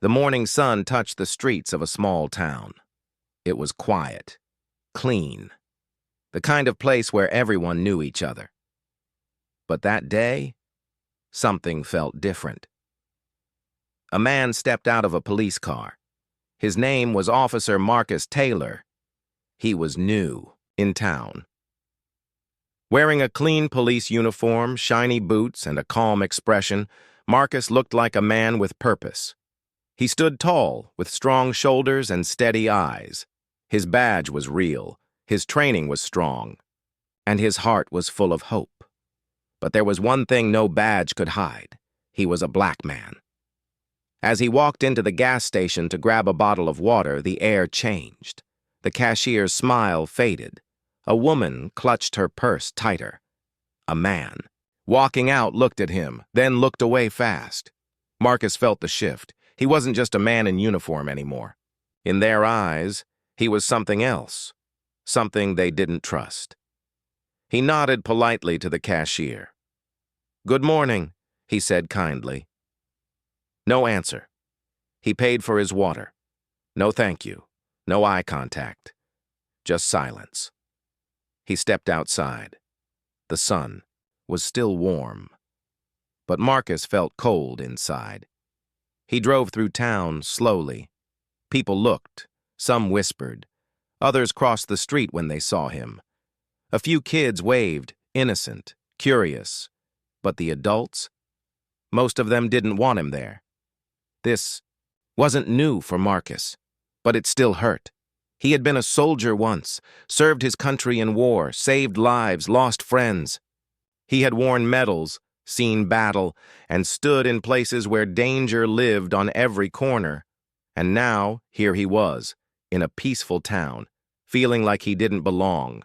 The morning sun touched the streets of a small town. It was quiet, clean, the kind of place where everyone knew each other. But that day, something felt different. A man stepped out of a police car. His name was Officer Marcus Taylor. He was new in town. Wearing a clean police uniform, shiny boots, and a calm expression, Marcus looked like a man with purpose. He stood tall, with strong shoulders and steady eyes. His badge was real, his training was strong, and his heart was full of hope. But there was one thing no badge could hide. He was a black man. As he walked into the gas station to grab a bottle of water, the air changed. The cashier's smile faded. A woman clutched her purse tighter. A man, walking out, looked at him, then looked away fast. Marcus felt the shift. He wasn't just a man in uniform anymore. In their eyes, he was something else, something they didn't trust. He nodded politely to the cashier. "Good morning," he said kindly. No answer. He paid for his water. No thank you. No eye contact. Just silence. He stepped outside. The sun was still warm. But Marcus felt cold inside. He drove through town slowly. People looked. Some whispered. Others crossed the street when they saw him. A few kids waved, innocent, curious. But the adults? Most of them didn't want him there. This wasn't new for Marcus, but it still hurt. He had been a soldier once, served his country in war, saved lives, lost friends. He had worn medals, seen battle, and stood in places where danger lived on every corner. And now, here he was, in a peaceful town, feeling like he didn't belong,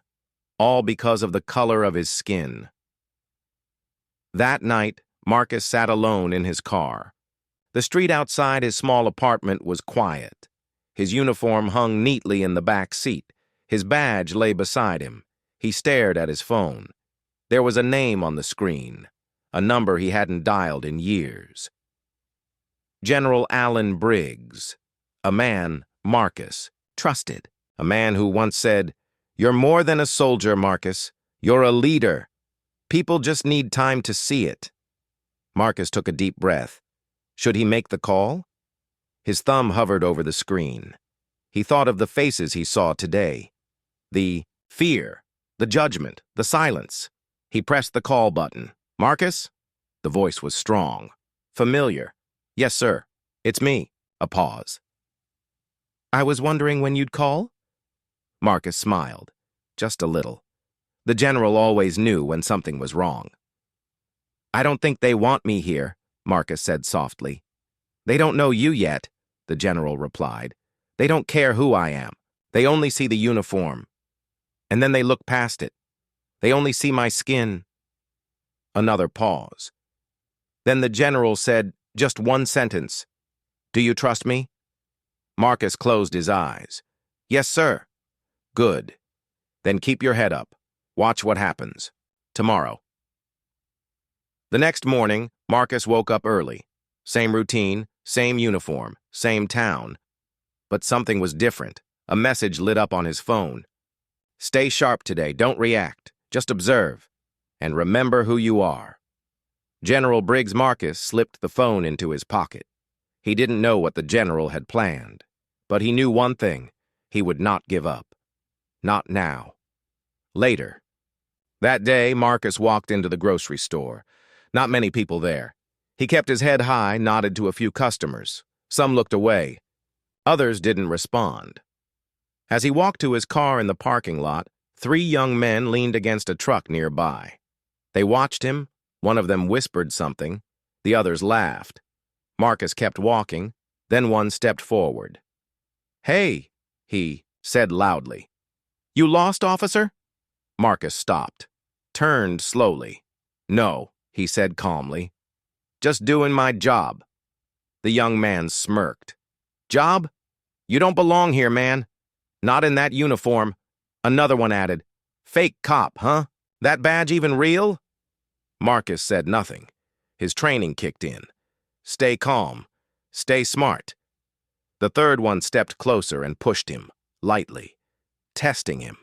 all because of the color of his skin. That night, Marcus sat alone in his car. The street outside his small apartment was quiet. His uniform hung neatly in the back seat. His badge lay beside him. He stared at his phone. There was a name on the screen, a number he hadn't dialed in years. General Allen Briggs, a man Marcus trusted. A man who once said, "You're more than a soldier, Marcus. You're a leader. People just need time to see it." Marcus took a deep breath. Should he make the call? His thumb hovered over the screen. He thought of the faces he saw today. The fear, the judgment, the silence. He pressed the call button. "Marcus?" The voice was strong, familiar. "Yes, sir. It's me." A pause. "I was wondering when you'd call?" Marcus smiled, just a little. The general always knew when something was wrong. "I don't think they want me here," Marcus said softly. "They don't know you yet," the general replied. "They don't care who I am. They only see the uniform. And then they look past it. They only see my skin." Another pause. Then the general said, just one sentence, "Do you trust me?" Marcus closed his eyes. "Yes, sir." "Good. Then keep your head up. Watch what happens. Tomorrow." The next morning, Marcus woke up early. Same routine, same uniform, same town. But something was different. A message lit up on his phone. "Stay sharp today. Don't react. Just observe. And remember who you are." General Briggs Marcus slipped the phone into his pocket. He didn't know what the general had planned. But he knew one thing. He would not give up. Not now. Later. That day, Marcus walked into the grocery store. Not many people there. He kept his head high, nodded to a few customers. Some looked away. Others didn't respond. As he walked to his car in the parking lot, 3 young men leaned against a truck nearby. They watched him. One of them whispered something. The others laughed. Marcus kept walking. Then one stepped forward. "Hey," he said loudly. "You lost, officer?" Marcus stopped, turned slowly. "No," he said calmly. "Just doing my job." The young man smirked. "Job? You don't belong here, man. Not in that uniform." Another one added, "Fake cop, huh? That badge even real?" Marcus said nothing. His training kicked in. Stay calm. Stay smart. The third one stepped closer and pushed him, lightly, testing him.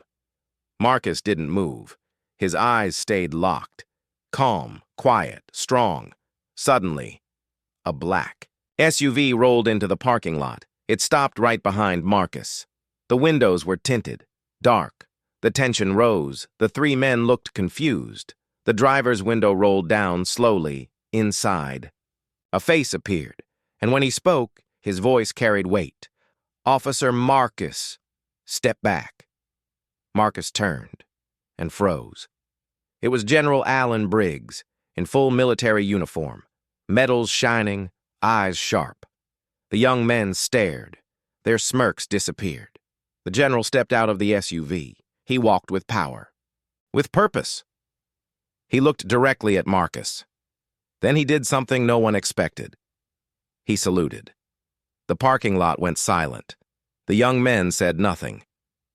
Marcus didn't move. His eyes stayed locked. Calm, quiet, strong. Suddenly, a black SUV rolled into the parking lot. It stopped right behind Marcus. The windows were tinted, dark. The tension rose. The three men looked confused. The driver's window rolled down slowly, inside. A face appeared, and when he spoke, his voice carried weight. "Officer Marcus, step back." Marcus turned and froze. It was General Allen Briggs, in full military uniform, medals shining, eyes sharp. The young men stared. Their smirks disappeared. The general stepped out of the SUV. He walked with power, with purpose. He looked directly at Marcus. Then he did something no one expected. He saluted. The parking lot went silent. The young men said nothing.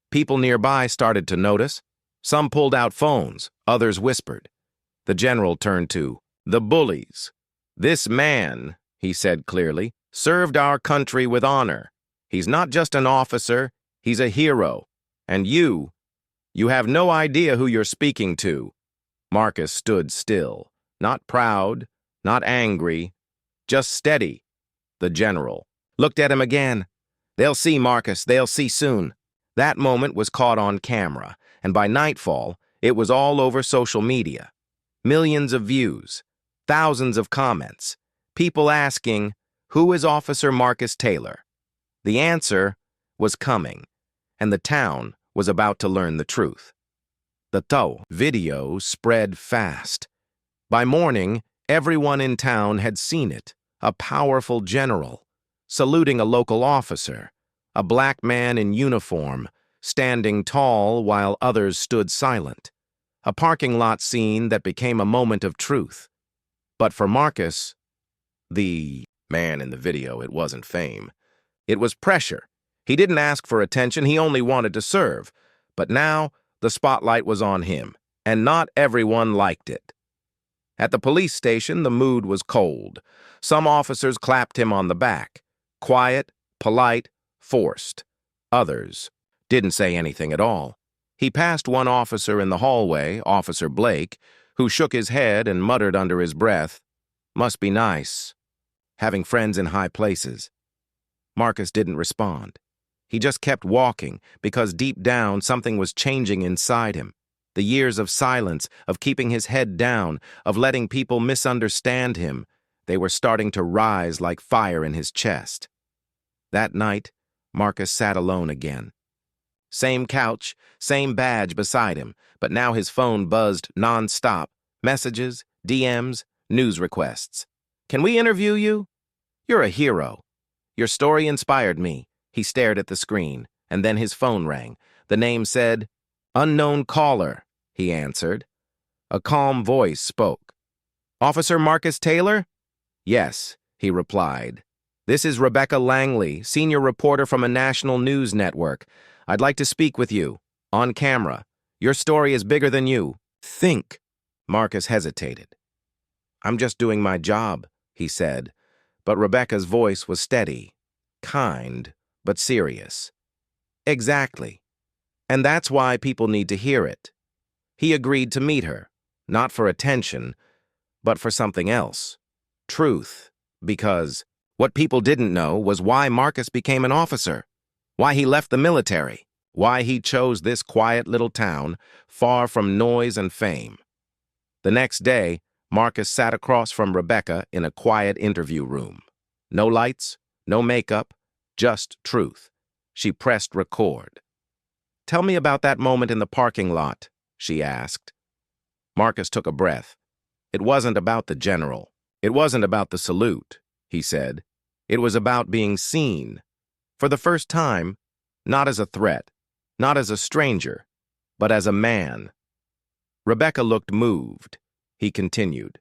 People nearby started to notice. Some pulled out phones, others whispered. The general turned to the bullies. "This man," he said clearly, "served our country with honor. He's not just an officer, he's a hero. And you have no idea who you're speaking to." Marcus stood still, not proud, not angry, just steady. The general looked at him again. "They'll see, Marcus, they'll see soon." That moment was caught on camera, and by nightfall, it was all over social media. Millions of views, thousands of comments, people asking, "Who is Officer Marcus Taylor?" The answer was coming, and the town was about to learn the truth. The video spread fast. By morning, everyone in town had seen it. A powerful general, saluting a local officer, a black man in uniform, standing tall while others stood silent. A parking lot scene that became a moment of truth. But for Marcus, the man in the video, it wasn't fame. It was pressure. He didn't ask for attention, he only wanted to serve. But now, the spotlight was on him, and not everyone liked it. At the police station, the mood was cold. Some officers clapped him on the back. Quiet, polite, forced. Others didn't say anything at all. He passed one officer in the hallway, Officer Blake, who shook his head and muttered under his breath, "Must be nice, having friends in high places." Marcus didn't respond. He just kept walking, because deep down something was changing inside him. The years of silence, of keeping his head down, of letting people misunderstand him, they were starting to rise like fire in his chest. That night, Marcus sat alone again. Same couch, same badge beside him, but now his phone buzzed non-stop. Messages, DMs, news requests. "Can we interview you? You're a hero. Your story inspired me." He stared at the screen, and then his phone rang. The name said, "Unknown caller," he answered. A calm voice spoke. "Officer Marcus Taylor?" "Yes," he replied. "This is Rebecca Langley, senior reporter from a national news network. I'd like to speak with you, on camera. Your story is bigger than you think." Marcus hesitated. "I'm just doing my job," he said, but Rebecca's voice was steady, kind, but serious. "Exactly. And that's why people need to hear it." He agreed to meet her, not for attention, but for something else. Truth, because what people didn't know was why Marcus became an officer, why he left the military, why he chose this quiet little town, far from noise and fame. The next day, Marcus sat across from Rebecca in a quiet interview room. No lights, no makeup, just truth. She pressed record. "Tell me about that moment in the parking lot," she asked. Marcus took a breath. "It wasn't about the general. It wasn't about the salute," he said. "It was about being seen. For the first time, not as a threat, not as a stranger, but as a man." Rebecca looked moved. He continued.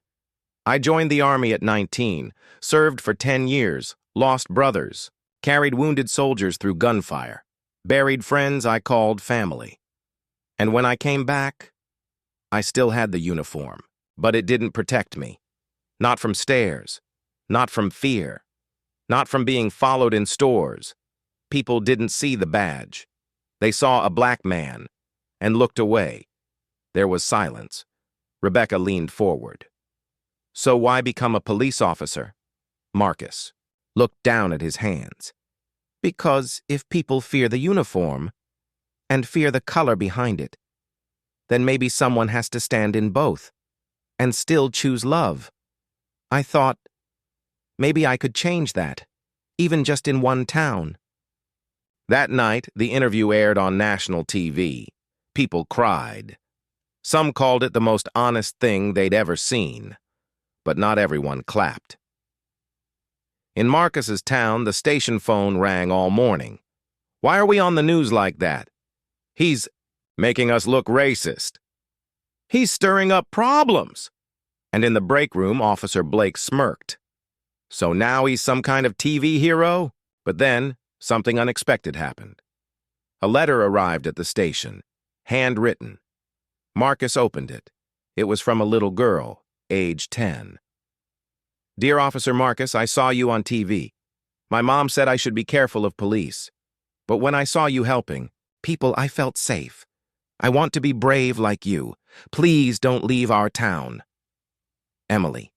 "I joined the army at 19, served for 10 years, lost brothers, carried wounded soldiers through gunfire, buried friends I called family. And when I came back, I still had the uniform, but it didn't protect me. Not from stares, not from fear, not from being followed in stores. People didn't see the badge. They saw a black man and looked away. There was silence. Rebecca leaned forward. So why become a police officer? Marcus looked down at his hands. Because if people fear the uniform and fear the color behind it, then maybe someone has to stand in both and still choose love. I thought maybe I could change that, even just in one town. That night, the interview aired on national TV. People cried. Some called it the most honest thing they'd ever seen, but not everyone clapped. In Marcus's town, the station phone rang all morning. Why are we on the news like that? He's making us look racist. He's stirring up problems. And in the break room, Officer Blake smirked. So now he's some kind of TV hero? But then, something unexpected happened. A letter arrived at the station, handwritten. Marcus opened it. It was from a little girl, age 10. Dear Officer Marcus, I saw you on TV. My mom said I should be careful of police. But when I saw you helping people, I felt safe. I want to be brave like you. Please don't leave our town. Emily.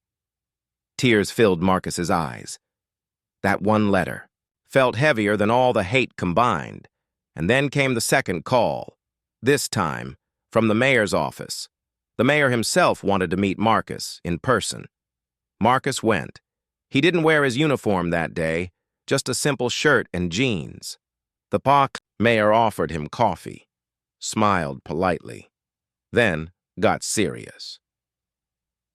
Tears filled Marcus's eyes. That one letter felt heavier than all the hate combined. And then came the second call, this time from the mayor's office. The mayor himself wanted to meet Marcus in person. Marcus went. He didn't wear his uniform that day, just a simple shirt and jeans. The mayor offered him coffee, smiled politely, then got serious.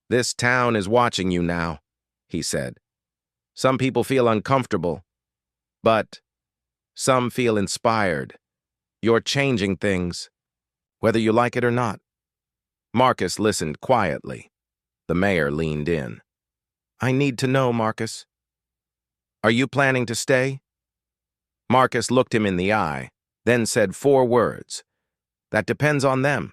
This town is watching you now, he said. Some people feel uncomfortable, but some feel inspired. You're changing things, whether you like it or not. Marcus listened quietly. The mayor leaned in. I need to know, Marcus. Are you planning to stay? Marcus looked him in the eye, then said 4 words. That depends on them.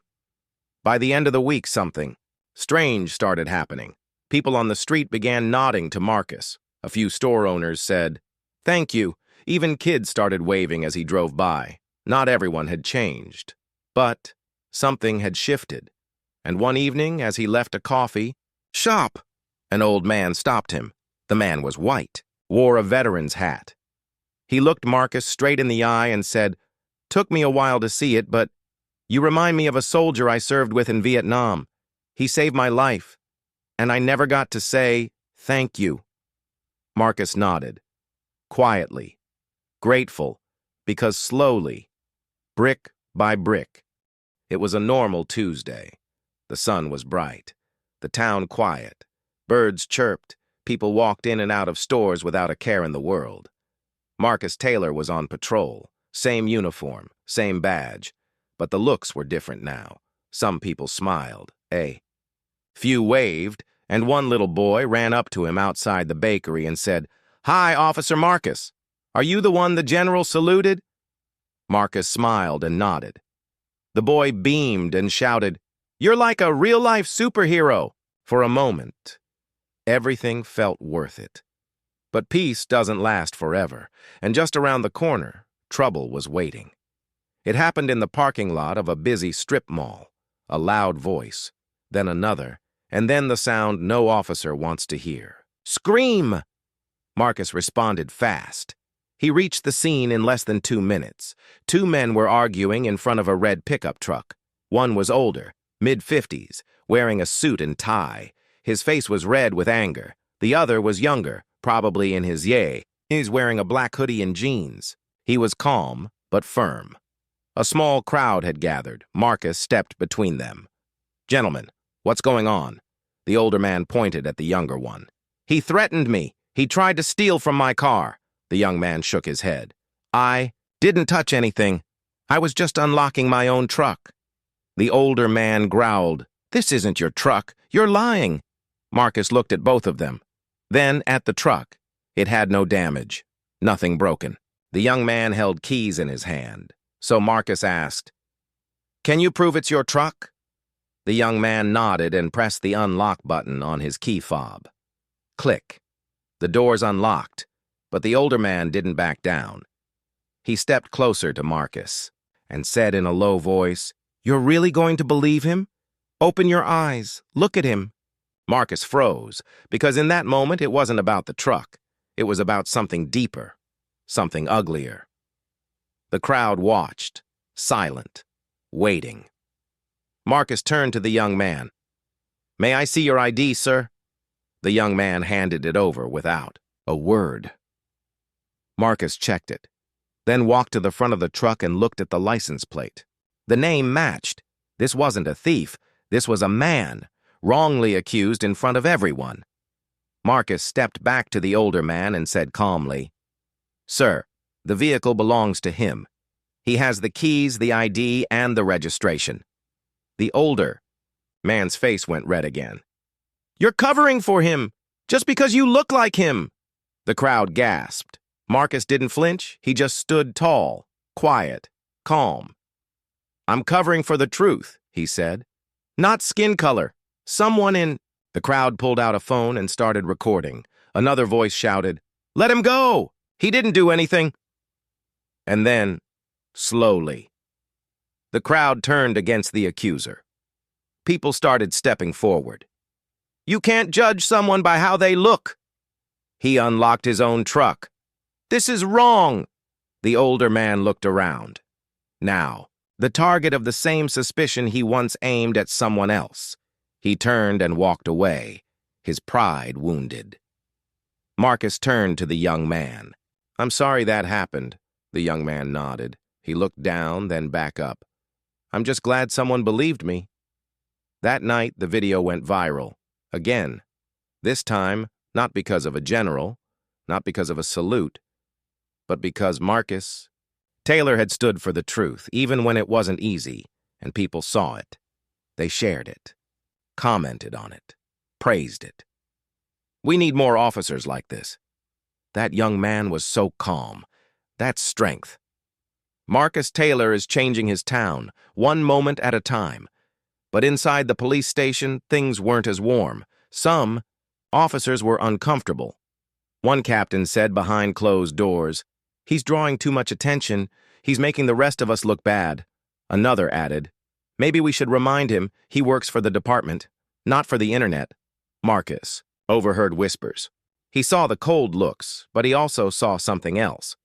By the end of the week, something strange started happening. People on the street began nodding to Marcus. A few store owners said, thank you. Even kids started waving as he drove by. Not everyone had changed, but something had shifted. And one evening, as he left a coffee shop, an old man stopped him. The man was white, wore a veteran's hat. He looked Marcus straight in the eye and said, took me a while to see it, but you remind me of a soldier I served with in Vietnam. He saved my life, and I never got to say thank you. Marcus nodded, quietly, grateful, because slowly, brick by brick. It was a normal Tuesday. The sun was bright, the town quiet. Birds chirped, people walked in and out of stores without a care in the world. Marcus Taylor was on patrol, same uniform, same badge, but the looks were different now. Some people smiled, few waved, and one little boy ran up to him outside the bakery and said, Hi, Officer Marcus. Are you the one the general saluted? Marcus smiled and nodded. The boy beamed and shouted, You're like a real-life superhero. For a moment, everything felt worth it. But peace doesn't last forever, and just around the corner, trouble was waiting. It happened in the parking lot of a busy strip mall. A loud voice, then another, and then the sound no officer wants to hear. Scream! Marcus responded fast. He reached the scene in less than 2 minutes. 2 men were arguing in front of a red pickup truck. One was older, mid-50s, wearing a suit and tie. His face was red with anger. The other was younger, probably in his He's wearing a black hoodie and jeans. He was calm, but firm. A small crowd had gathered. Marcus stepped between them. Gentlemen, what's going on? The older man pointed at the younger one. He threatened me. He tried to steal from my car. The young man shook his head. I didn't touch anything. I was just unlocking my own truck. The older man growled, This isn't your truck. You're lying. Marcus looked at both of them. Then at the truck. It had no damage. Nothing broken. The young man held keys in his hand. So Marcus asked, Can you prove it's your truck? The young man nodded and pressed the unlock button on his key fob. Click. The doors unlocked. But the older man didn't back down. He stepped closer to Marcus and said in a low voice, "You're really going to believe him? Open your eyes. Look at him." Marcus froze, because in that moment it wasn't about the truck. It was about something deeper, something uglier. The crowd watched, silent, waiting. Marcus turned to the young man. "May I see your ID, sir?" The young man handed it over without a word. Marcus checked it, then walked to the front of the truck and looked at the license plate. The name matched. This wasn't a thief. This was a man, wrongly accused in front of everyone. Marcus stepped back to the older man and said calmly, "Sir, the vehicle belongs to him. He has the keys, the ID, and the registration." The older man's face went red again. "You're covering for him, just because you look like him." The crowd gasped. Marcus didn't flinch. He just stood tall, quiet, calm. "I'm covering for the truth," he said. "Not skin color. Someone in—" The crowd pulled out a phone and started recording. Another voice shouted, "Let him go! He didn't do anything." And then, slowly, the crowd turned against the accuser. People started stepping forward. "You can't judge someone by how they look." He unlocked his own truck. "This is wrong." The older man looked around. Now, the target of the same suspicion he once aimed at someone else. He turned and walked away, his pride wounded. Marcus turned to the young man. "I'm sorry that happened." The young man nodded. He looked down, then back up. "I'm just glad someone believed me." That night, the video went viral. Again. This time, not because of a general, not because of a salute, but because Marcus Taylor had stood for the truth, even when it wasn't easy, and people saw it. They shared it, commented on it, praised it. We need more officers like this. That young man was so calm. That's strength. Marcus Taylor is changing his town, one moment at a time. But inside the police station, things weren't as warm. Some officers were uncomfortable. One captain said behind closed doors, "He's drawing too much attention. He's making the rest of us look bad." Another added, "Maybe we should remind him he works for the department, not for the internet." Marcus overheard whispers. He saw the cold looks, but he also saw something else.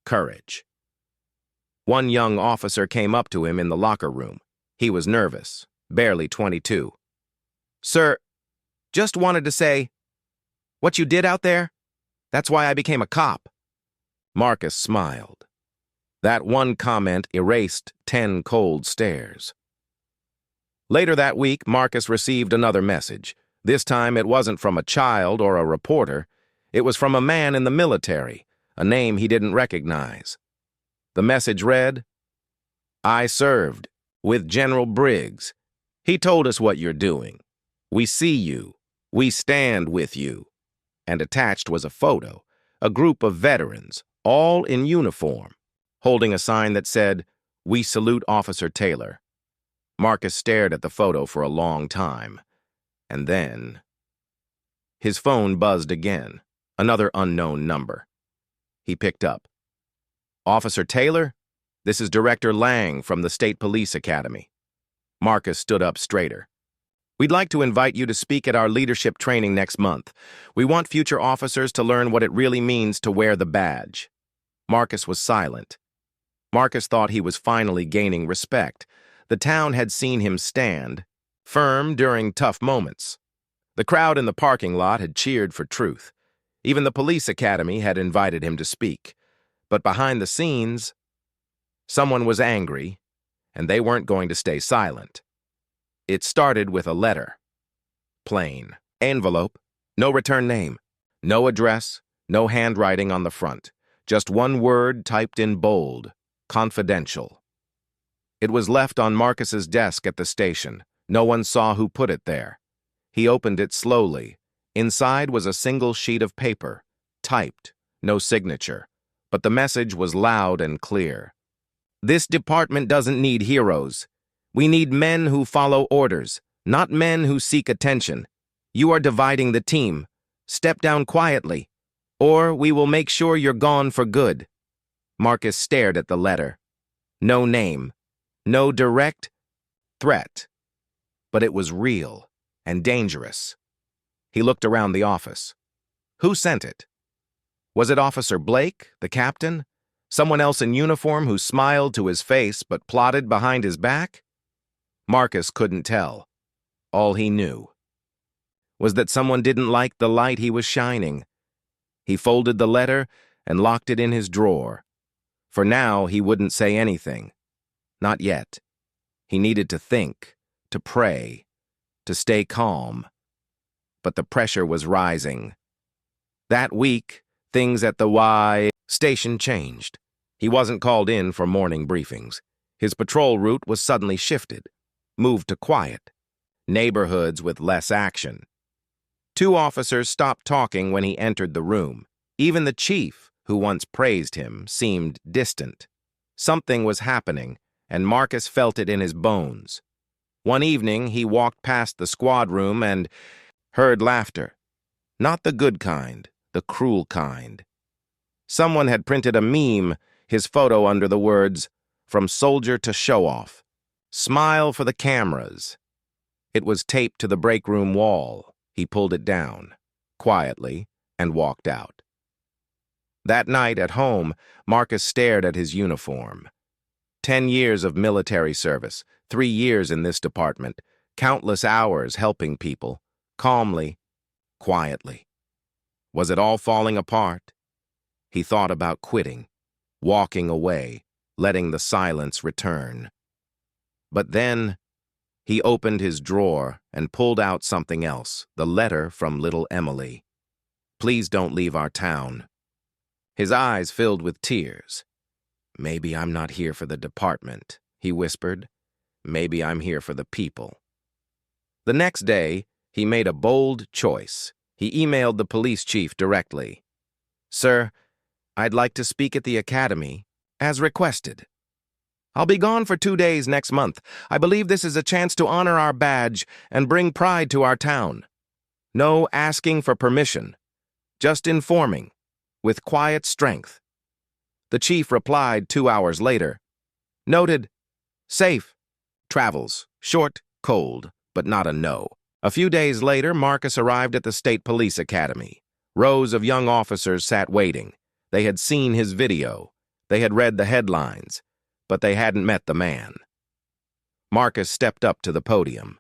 Courage. One young officer came up to him in the locker room. He was nervous, barely 22. "Sir, just wanted to say, what you did out there, that's why I became a cop." Marcus smiled. That one comment erased 10 cold stares. Later that week, Marcus received another message. This time it wasn't from a child or a reporter. It was from a man in the military, a name he didn't recognize. The message read, "I served with General Briggs. He told us what you're doing. We see you. We stand with you." And attached was a photo, a group of veterans, all in uniform, holding a sign that said, "We salute Officer Taylor." Marcus stared at the photo for a long time, and then his phone buzzed again, another unknown number. He picked up. "Officer Taylor? This is Director Lang from the State Police Academy." Marcus stood up straighter. "We'd like to invite you to speak at our leadership training next month. We want future officers to learn what it really means to wear the badge." Marcus was silent. Marcus thought he was finally gaining respect. The town had seen him stand, firm during tough moments. The crowd in the parking lot had cheered for truth. Even the police academy had invited him to speak. But behind the scenes, someone was angry, and they weren't going to stay silent. It started with a letter. Plain. Envelope. No return name. No address. No handwriting on the front. Just one word typed in bold. Confidential. It was left on Marcus's desk at the station. No one saw who put it there. He opened it slowly. Inside was a single sheet of paper. Typed. No signature. But the message was loud and clear. "This department doesn't need heroes. We need men who follow orders, not men who seek attention. You are dividing the team. Step down quietly." or we will make sure you're gone for good." Marcus stared at the letter. No name, no direct threat, but it was real and dangerous. He looked around the office. Who sent it? Was it Officer Blake, the captain? Someone else in uniform who smiled to his face but plotted behind his back? Marcus couldn't tell. All he knew was that someone didn't like the light he was shining. He folded the letter and locked it in his drawer. For now, he wouldn't say anything. Not yet. He needed to think, to pray, to stay calm. But the pressure was rising. That week, things at the Y station changed. He wasn't called in for morning briefings. His patrol route was suddenly shifted, moved to quiet, neighborhoods with less action. 2 officers stopped talking when he entered the room. Even the chief, who once praised him, seemed distant. Something was happening, and Marcus felt it in his bones. One evening, he walked past the squad room and heard laughter. Not the good kind, the cruel kind. Someone had printed a meme, his photo under the words, "From soldier to show-off. Smile for the cameras." It was taped to the break room wall. He pulled it down, quietly, and walked out. That night at home, Marcus stared at his uniform. 10 years of military service, 3 years in this department, countless hours helping people, calmly, quietly. Was it all falling apart? He thought about quitting, walking away, letting the silence return. But then, he opened his drawer and pulled out something else, the letter from little Emily. "Please don't leave our town." His eyes filled with tears. "Maybe I'm not here for the department," he whispered. "Maybe I'm here for the people." The next day, he made a bold choice. He emailed the police chief directly. "Sir, I'd like to speak at the academy, as requested. I'll be gone for 2 days next month. I believe this is a chance to honor our badge and bring pride to our town. No asking for permission, just informing, with quiet strength." The chief replied 2 hours later. "Noted. Safe. Travels. Short, cold, but not a no." A few days later, Marcus arrived at the State Police Academy. Rows of young officers sat waiting. They had seen his video. They had read the headlines, but they hadn't met the man. Marcus stepped up to the podium.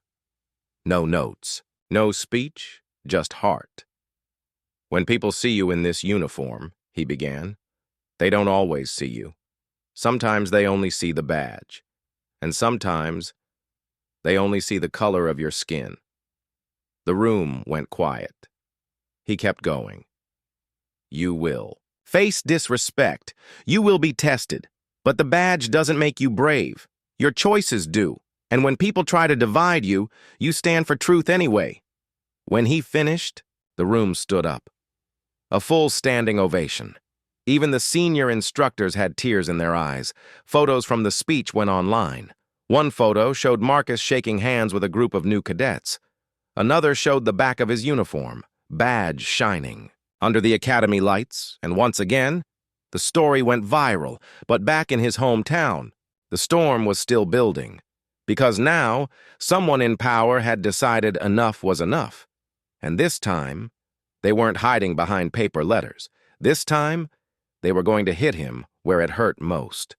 No notes, no speech, just heart. "When people see you in this uniform," he began, "they don't always see you. Sometimes they only see the badge. And sometimes they only see the color of your skin." The room went quiet. He kept going. "You will face disrespect. You will be tested. But the badge doesn't make you brave. Your choices do. And when people try to divide you, you stand for truth anyway." When he finished, the room stood up. A full standing ovation. Even the senior instructors had tears in their eyes. Photos from the speech went online. One photo showed Marcus shaking hands with a group of new cadets. Another showed the back of his uniform, badge shining, under the academy lights, and once again, the story went viral. But back in his hometown, the storm was still building. Because now, someone in power had decided enough was enough. And this time, they weren't hiding behind paper letters. This time, they were going to hit him where it hurt most.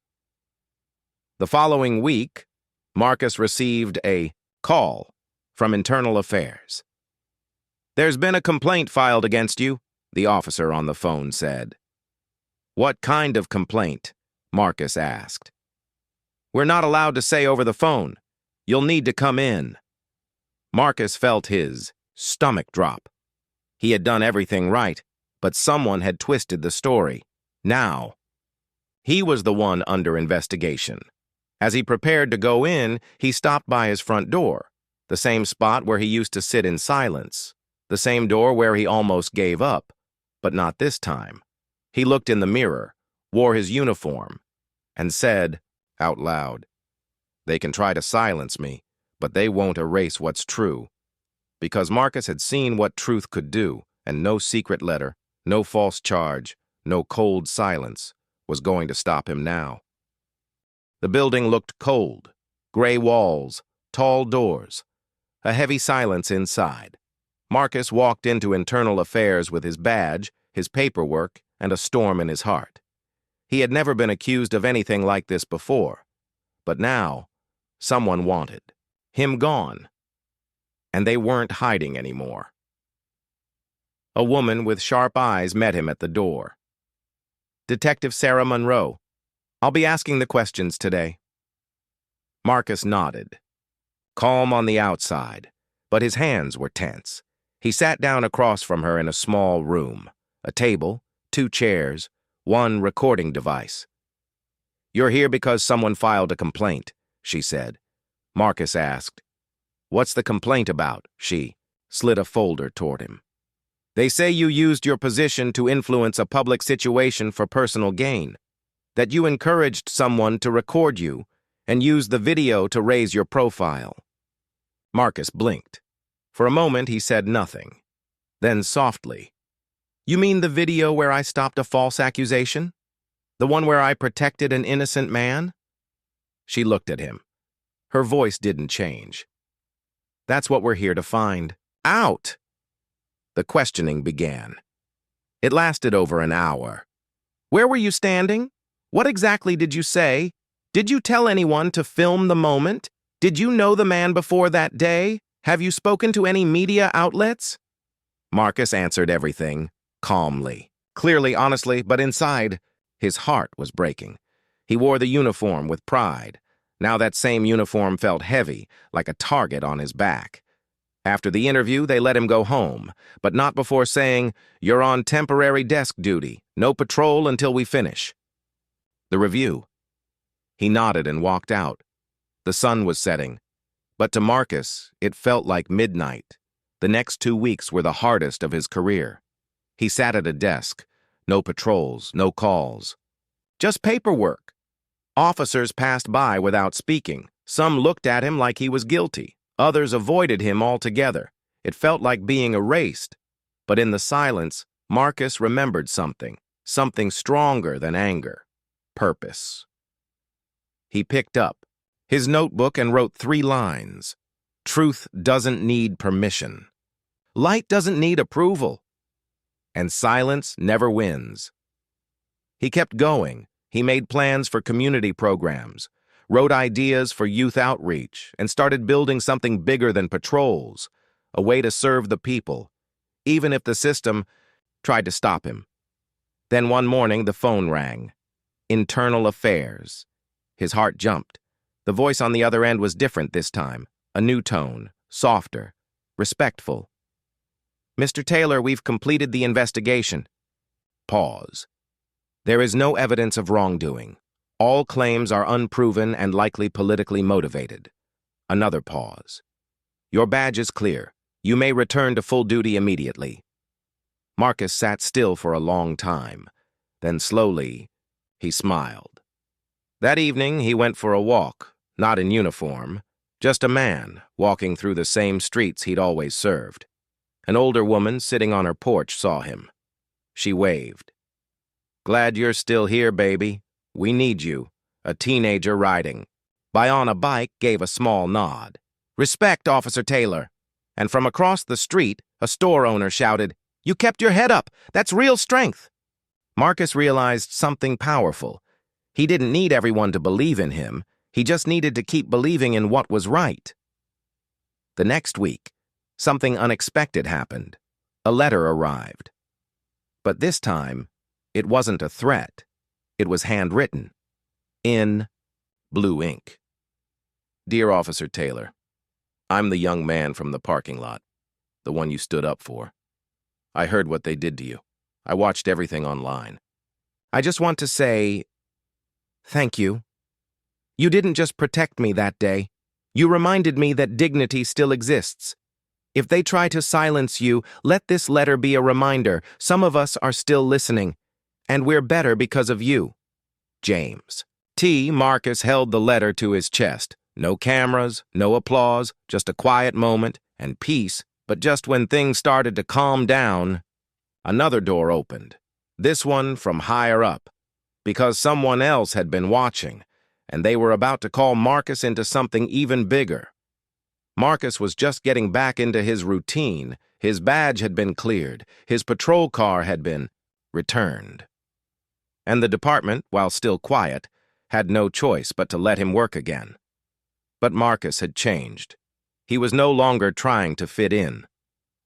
The following week, Marcus received a call from Internal Affairs. "There's been a complaint filed against you," the officer on the phone said. "What kind of complaint?" Marcus asked. "We're not allowed to say over the phone. You'll need to come in." Marcus felt his stomach drop. He had done everything right, but someone had twisted the story. Now, he was the one under investigation. As he prepared to go in, he stopped by his front door, the same spot where he used to sit in silence, the same door where he almost gave up, but not this time. He looked in the mirror, wore his uniform, and said, out loud, "They can try to silence me, but they won't erase what's true." Because Marcus had seen what truth could do, and no secret letter, No false charge, no cold silence was going to stop him now. The building looked cold, gray walls, tall doors, a heavy silence inside. Marcus walked into internal affairs with his badge, his paperwork, and a storm in his heart. He had never been accused of anything like this before, but now someone wanted him gone, and they weren't hiding anymore. A woman with sharp eyes met him at the door. "Detective Sarah Monroe, I'll be asking the questions today." Marcus nodded. Calm on the outside, but his hands were tense. He sat down across from her in a small room, a table, 2 chairs, 1 recording device. "You're here because someone filed a complaint," she said. Marcus asked, "What's the complaint about?" She slid a folder toward him. "They say you used your position to influence a public situation for personal gain, that you encouraged someone to record you and use the video to raise your profile." Marcus blinked. For a moment, he said nothing. Then softly, "You mean the video where I stopped a false accusation? The one where I protected an innocent man?" She looked at him. Her voice didn't change. "That's what we're here to find out." The questioning began. It lasted over an hour. "Where were you standing? What exactly did you say? Did you tell anyone to film the moment? Did you know the man before that day? Have you spoken to any media outlets?" Marcus answered everything, calmly, clearly, honestly, but inside, his heart was breaking. He wore the uniform with pride. Now that same uniform felt heavy, like a target on his back. After the interview, they let him go home, but not before saying, "You're on temporary desk duty. No patrol until we finish." The review. He nodded and walked out. The sun was setting, but to Marcus, it felt like midnight. The next 2 weeks were the hardest of his career. He sat at a desk. No patrols, no calls. Just paperwork. Officers passed by without speaking. Some looked at him like he was guilty. Others avoided him altogether. It felt like being erased. But in the silence, Marcus remembered something stronger than anger. Purpose. He picked up his notebook and wrote 3 lines. "Truth doesn't need permission. Light doesn't need approval. And silence never wins." He kept going. He made plans for community programs, wrote ideas for youth outreach, and started building something bigger than patrols, a way to serve the people, even if the system tried to stop him. Then one morning, the phone rang. Internal Affairs. His heart jumped. The voice on the other end was different this time, a new tone, softer, respectful. "Mr. Taylor, we've completed the investigation." Pause. "There is no evidence of wrongdoing. All claims are unproven and likely politically motivated." Another pause. "Your badge is clear. You may return to full duty immediately." Marcus sat still for a long time. Then slowly, he smiled. That evening, he went for a walk, not in uniform, just a man walking through the same streets he'd always served. An older woman sitting on her porch saw him. She waved. "Glad you're still here, baby. We need you." A teenager riding by on a bike gave a small nod. "Respect, Officer Taylor." And from across the street, a store owner shouted, "You kept your head up. That's real strength." Marcus realized something powerful. He didn't need everyone to believe in him. He just needed to keep believing in what was right. The next week, something unexpected happened. A letter arrived. But this time, it wasn't a threat. It was handwritten, in blue ink. "Dear Officer Taylor, I'm the young man from the parking lot, the one you stood up for. I heard what they did to you. I watched everything online. I just want to say thank you. You didn't just protect me that day. You reminded me that dignity still exists. If they try to silence you, let this letter be a reminder. Some of us are still listening, and we're better because of you. James." Marcus held the letter to his chest. No cameras, no applause, just a quiet moment and peace. But just when things started to calm down, Another door opened, this one from higher up, because someone else had been watching, and they were about to call Marcus into something even bigger. Marcus was just getting back into his routine. His badge had been cleared. His patrol car had been returned. And the department, while still quiet, had no choice but to let him work again. But Marcus had changed. He was no longer trying to fit in.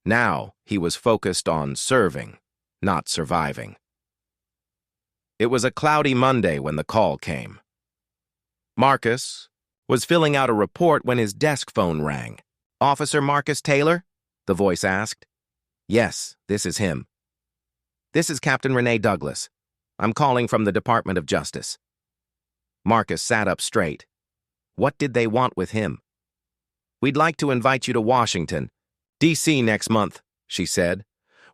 Now he was focused on serving, not surviving. It was a cloudy Monday when the call came. Marcus was filling out a report when his desk phone rang. "Officer Marcus Taylor?" the voice asked. "Yes, this is him." "This is Captain Renee Douglas. I'm calling from the Department of Justice." Marcus sat up straight. What did they want with him? "We'd like to invite you to Washington, D.C. next month," she said.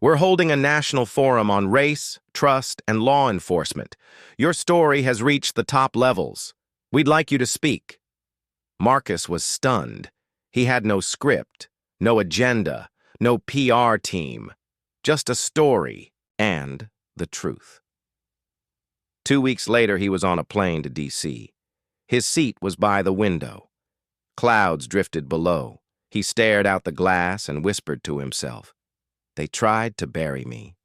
"We're holding a national forum on race, trust, and law enforcement. Your story has reached the top levels. We'd like you to speak." Marcus was stunned. He had no script, no agenda, no PR team, just a story and the truth. 2 weeks later, he was on a plane to D.C. His seat was by the window. Clouds drifted below. He stared out the glass and whispered to himself, "They tried to bury me,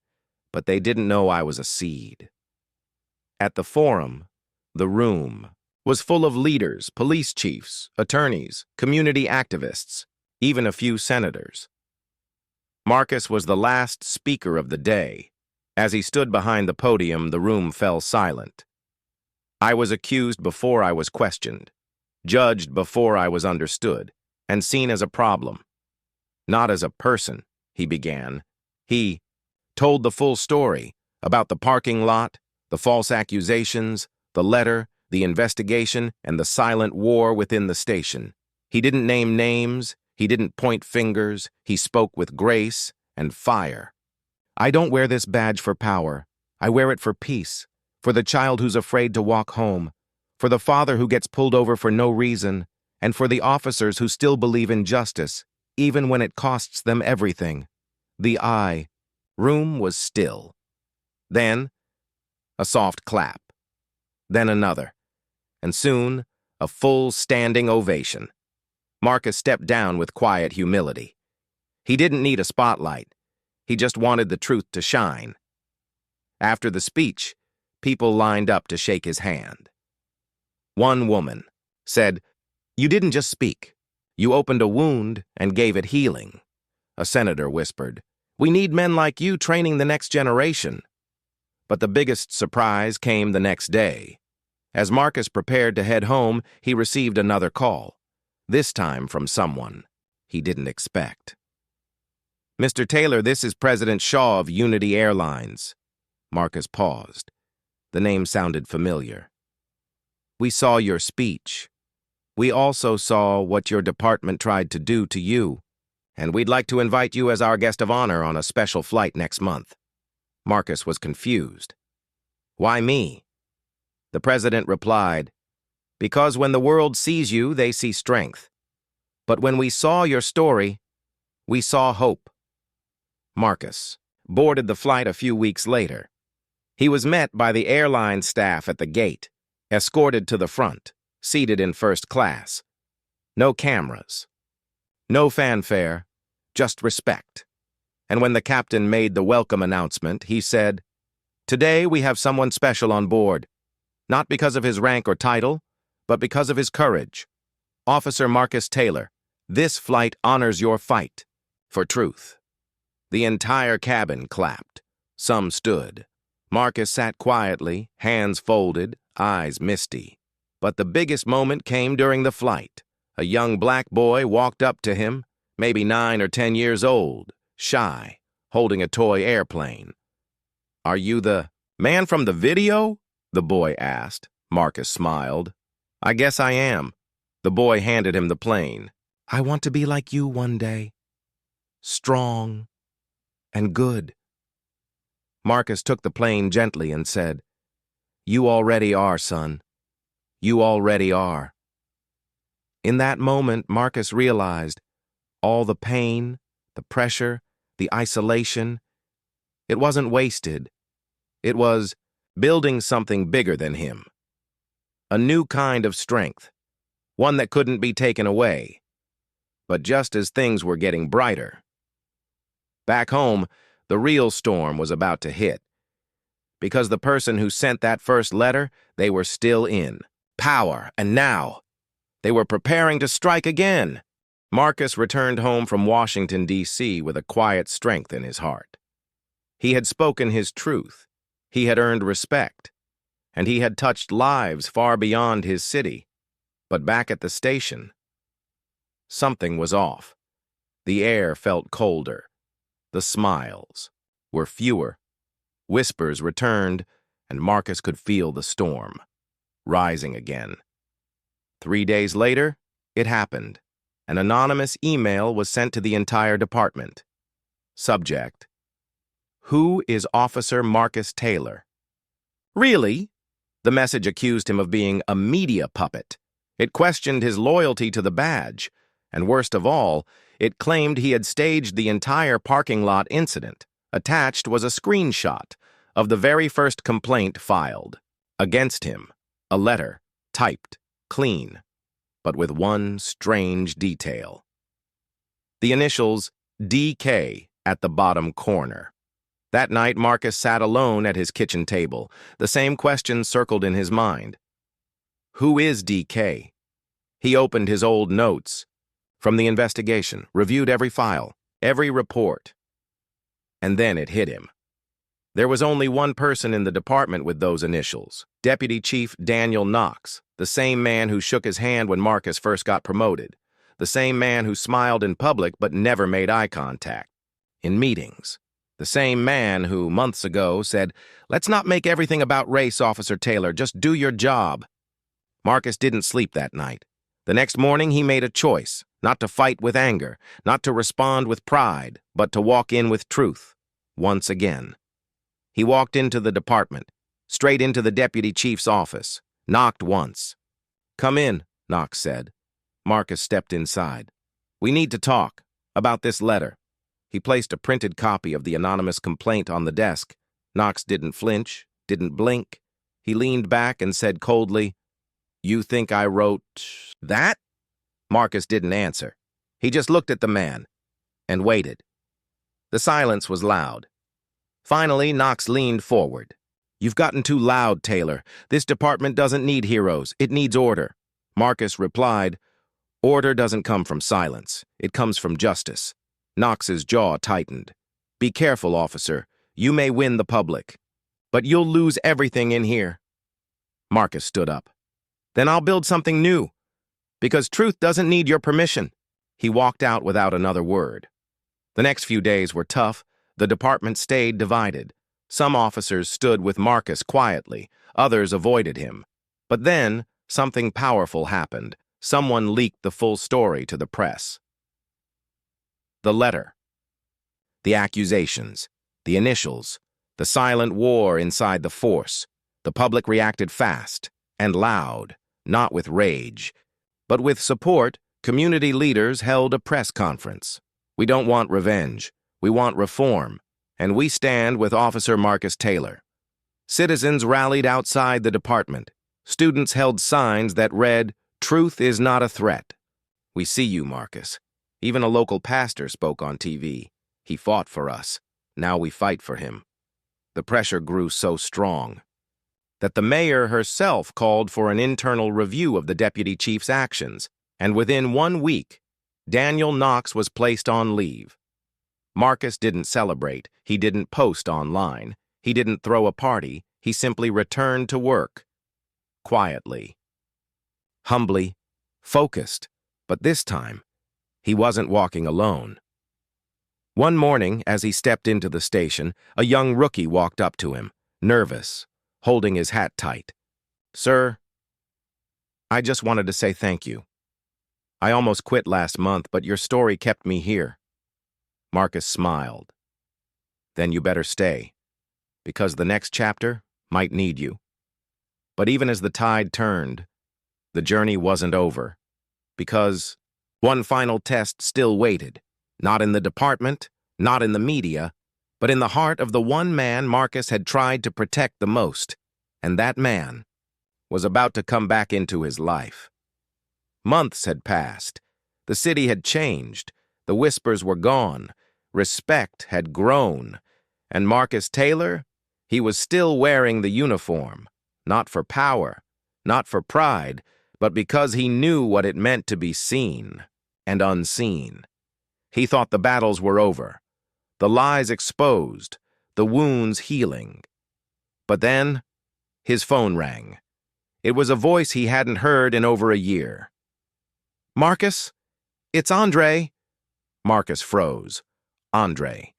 but they didn't know I was a seed." At the forum, the room was full of leaders, police chiefs, attorneys, community activists, even a few senators. Marcus was the last speaker of the day. As he stood behind the podium, the room fell silent. "I was accused before I was questioned, judged before I was understood, and seen as a problem. Not as a person," he began. He told the full story about the parking lot, the false accusations, the letter, the investigation, and the silent war within the station. He didn't name names, he didn't point fingers, he spoke with grace and fire. "I don't wear this badge for power. I wear it for peace, for the child who's afraid to walk home, for the father who gets pulled over for no reason, and for the officers who still believe in justice, even when it costs them everything." The room was still. Then, a soft clap. Then another. And soon, a full standing ovation. Marcus stepped down with quiet humility. He didn't need a spotlight. He just wanted the truth to shine. After the speech, people lined up to shake his hand. One woman said, "You didn't just speak. You opened a wound and gave it healing." A senator whispered, "We need men like you training the next generation." But the biggest surprise came the next day. As Marcus prepared to head home, he received another call, this time from someone he didn't expect. "Mr. Taylor, this is President Shaw of Unity Airlines." Marcus paused. The name sounded familiar. "We saw your speech. We also saw what your department tried to do to you, and we'd like to invite you as our guest of honor on a special flight next month." Marcus was confused. "Why me?" The president replied, "Because when the world sees you, they see strength. But when we saw your story, we saw hope." Marcus boarded the flight a few weeks later. He was met by the airline staff at the gate, escorted to the front, seated in first class. No cameras, no fanfare, just respect. And when the captain made the welcome announcement, he said, "Today we have someone special on board, not because of his rank or title, but because of his courage. Officer Marcus Taylor, this flight honors your fight for truth." The entire cabin clapped. Some stood. Marcus sat quietly, hands folded, eyes misty. But the biggest moment came during the flight. A young black boy walked up to him, maybe 9 or 10 years old, shy, holding a toy airplane. "Are you the man from the video?" the boy asked. Marcus smiled. "I guess I am." The boy handed him the plane. "I want to be like you one day. Strong and good." Marcus took the plane gently and said, "You already are, son. You already are." In that moment, Marcus realized all the pain, the pressure, the isolation, It wasn't wasted. It was building something bigger than him. A new kind of strength, one that couldn't be taken away. But just as things were getting brighter, back home, the real storm was about to hit. Because the person who sent that first letter, they were still in power, and now they were preparing to strike again. Marcus returned home from Washington, D.C. with a quiet strength in his heart. He had spoken his truth. He had earned respect. And he had touched lives far beyond his city. But back at the station, something was off. The air felt colder. The smiles were fewer. Whispers returned, and Marcus could feel the storm rising again. 3 days later, it happened. An anonymous email was sent to the entire department. Subject: Who is Officer Marcus Taylor? Really? The message accused him of being a media puppet. It questioned his loyalty to the badge, and worst of all, it claimed he had staged the entire parking lot incident. Attached was a screenshot of the very first complaint filed against him, a letter, typed, clean, but with one strange detail. The initials DK at the bottom corner. That night, Marcus sat alone at his kitchen table. The same question circled in his mind. Who is DK? He opened his old notes from the investigation, reviewed every file, every report. And then it hit him. There was only one person in the department with those initials, Deputy Chief Daniel Knox, the same man who shook his hand when Marcus first got promoted, the same man who smiled in public but never made eye contact in meetings. The same man who, months ago, said, "Let's not make everything about race, Officer Taylor. Just do your job." Marcus didn't sleep that night. The next morning, he made a choice, not to fight with anger, not to respond with pride, but to walk in with truth, once again. He walked into the department, straight into the deputy chief's office, knocked once. "Come in," Knox said. Marcus stepped inside. "We need to talk about this letter." He placed a printed copy of the anonymous complaint on the desk. Knox didn't flinch, didn't blink. He leaned back and said coldly, "You think I wrote that?" Marcus didn't answer. He just looked at the man and waited. The silence was loud. Finally, Knox leaned forward. "You've gotten too loud, Taylor. This department doesn't need heroes. It needs order." Marcus replied, "Order doesn't come from silence. It comes from justice." Knox's jaw tightened. "Be careful, officer. You may win the public, but you'll lose everything in here." Marcus stood up. "Then I'll build something new, because truth doesn't need your permission." He walked out without another word. The next few days were tough. The department stayed divided. Some officers stood with Marcus quietly. Others avoided him. But then, something powerful happened. Someone leaked the full story to the press. The letter, the accusations, the initials, the silent war inside the force. The public reacted fast and loud, not with rage, but with support. Community leaders held a press conference. "We don't want revenge. We want reform, and we stand with Officer Marcus Taylor." Citizens rallied outside the department. Students held signs that read, "Truth is not a threat." "We see you, Marcus." Even a local pastor spoke on TV. "He fought for us. Now we fight for him." The pressure grew so strong that the mayor herself called for an internal review of the deputy chief's actions, and within 1 week, Daniel Knox was placed on leave. Marcus didn't celebrate. He didn't post online. He didn't throw a party. He simply returned to work. Quietly. Humbly. Focused. But this time, he wasn't walking alone. One morning, as he stepped into the station, a young rookie walked up to him, nervous, holding his hat tight. "Sir, I just wanted to say thank you. I almost quit last month, but your story kept me here." Marcus smiled. "Then you better stay, because the next chapter might need you." But even as the tide turned, the journey wasn't over, because one final test still waited, not in the department, not in the media, but in the heart of the one man Marcus had tried to protect the most, and that man was about to come back into his life. Months had passed. The city had changed. The whispers were gone. Respect had grown. And Marcus Taylor, he was still wearing the uniform, not for power, not for pride, but because he knew what it meant to be seen and unseen. He thought the battles were over, the lies exposed, the wounds healing. But then, his phone rang. It was a voice he hadn't heard in over a year. "Marcus, it's Andre." Marcus froze. Andre.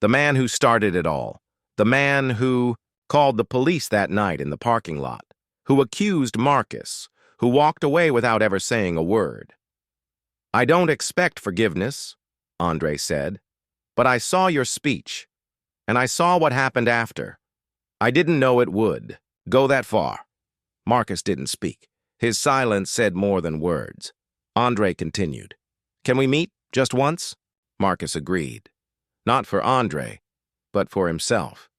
The man who started it all. The man who called the police that night in the parking lot. Who accused Marcus. Who walked away without ever saying a word. "I don't expect forgiveness," Andre said, "but I saw your speech, and I saw what happened after. I didn't know it would go that far." Marcus didn't speak. His silence said more than words. Andre continued. "Can we meet just once?" Marcus agreed. Not for Andre, but for himself.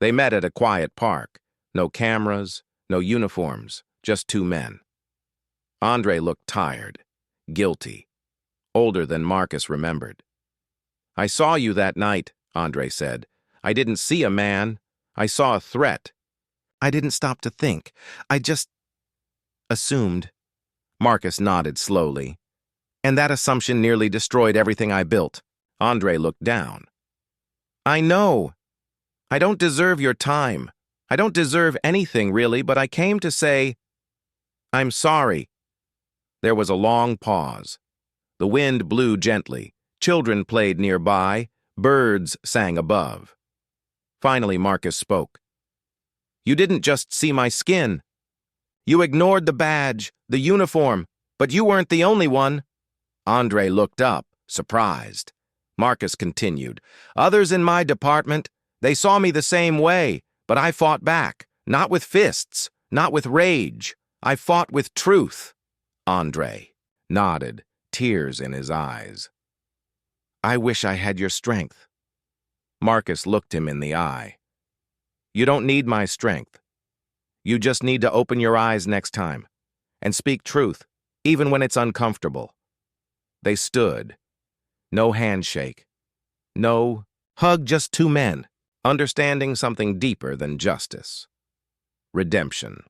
They met at a quiet park. No cameras, no uniforms, just two men. Andre looked tired, guilty, older than Marcus remembered. "I saw you that night," Andre said. "I didn't see a man. I saw a threat. I didn't stop to think. I just assumed." Marcus nodded slowly. "And that assumption nearly destroyed everything I built." Andre looked down. "I know. I don't deserve your time. I don't deserve anything, really, but I came to say, I'm sorry." There was a long pause. The wind blew gently. Children played nearby. Birds sang above. Finally, Marcus spoke. "You didn't just see my skin. You ignored the badge, the uniform, but you weren't the only one." Andre looked up, surprised. Marcus continued. "Others in my department, they saw me the same way, but I fought back, not with fists, not with rage. I fought with truth." Andre nodded, tears in his eyes. "I wish I had your strength." Marcus looked him in the eye. "You don't need my strength. You just need to open your eyes next time and speak truth, even when it's uncomfortable." They stood. No handshake. No hug, just two men, understanding something deeper than justice. Redemption.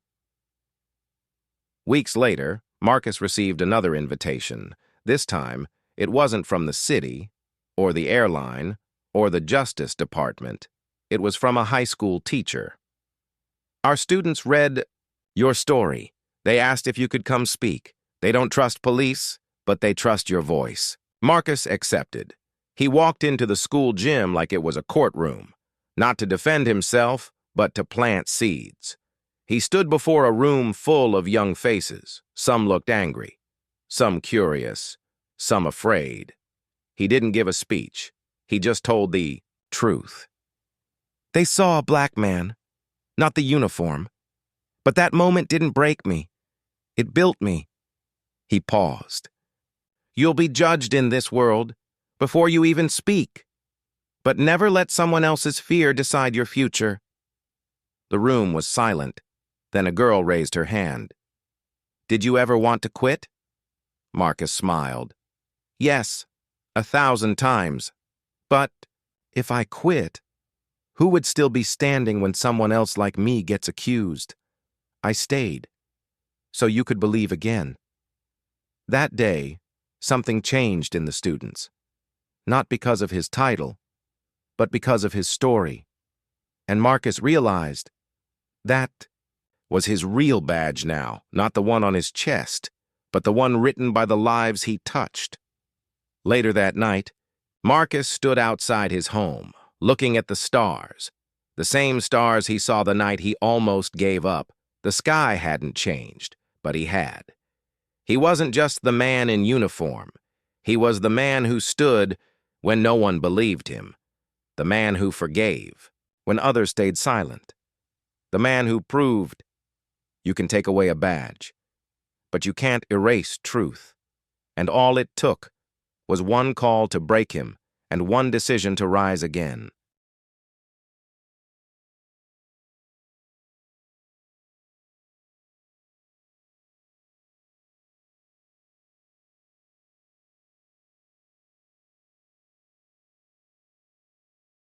Weeks later, Marcus received another invitation. This time, it wasn't from the city, or the airline, or the Justice Department. It was from a high school teacher. "Our students read your story. They asked if you could come speak. They don't trust police, but they trust your voice." Marcus accepted. He walked into the school gym like it was a courtroom, not to defend himself, but to plant seeds. He stood before a room full of young faces. Some looked angry, some curious, some afraid. He didn't give a speech. He just told the truth. "They saw a black man, not the uniform. But that moment didn't break me. It built me." He paused. "You'll be judged in this world before you even speak. But never let someone else's fear decide your future." The room was silent. Then a girl raised her hand. "Did you ever want to quit?" Marcus smiled. "Yes, 1,000 times. But if I quit, who would still be standing when someone else like me gets accused? I stayed, so you could believe again." That day, something changed in the students. Not because of his title, but because of his story. And Marcus realized that was his real badge now, not the one on his chest, but the one written by the lives he touched. Later that night, Marcus stood outside his home, looking at the stars. The same stars he saw the night he almost gave up. The sky hadn't changed, but he had. He wasn't just the man in uniform. He was the man who stood when no one believed him. The man who forgave when others stayed silent. The man who proved you can take away a badge, but you can't erase truth. And all it took was one call to break him and one decision to rise again.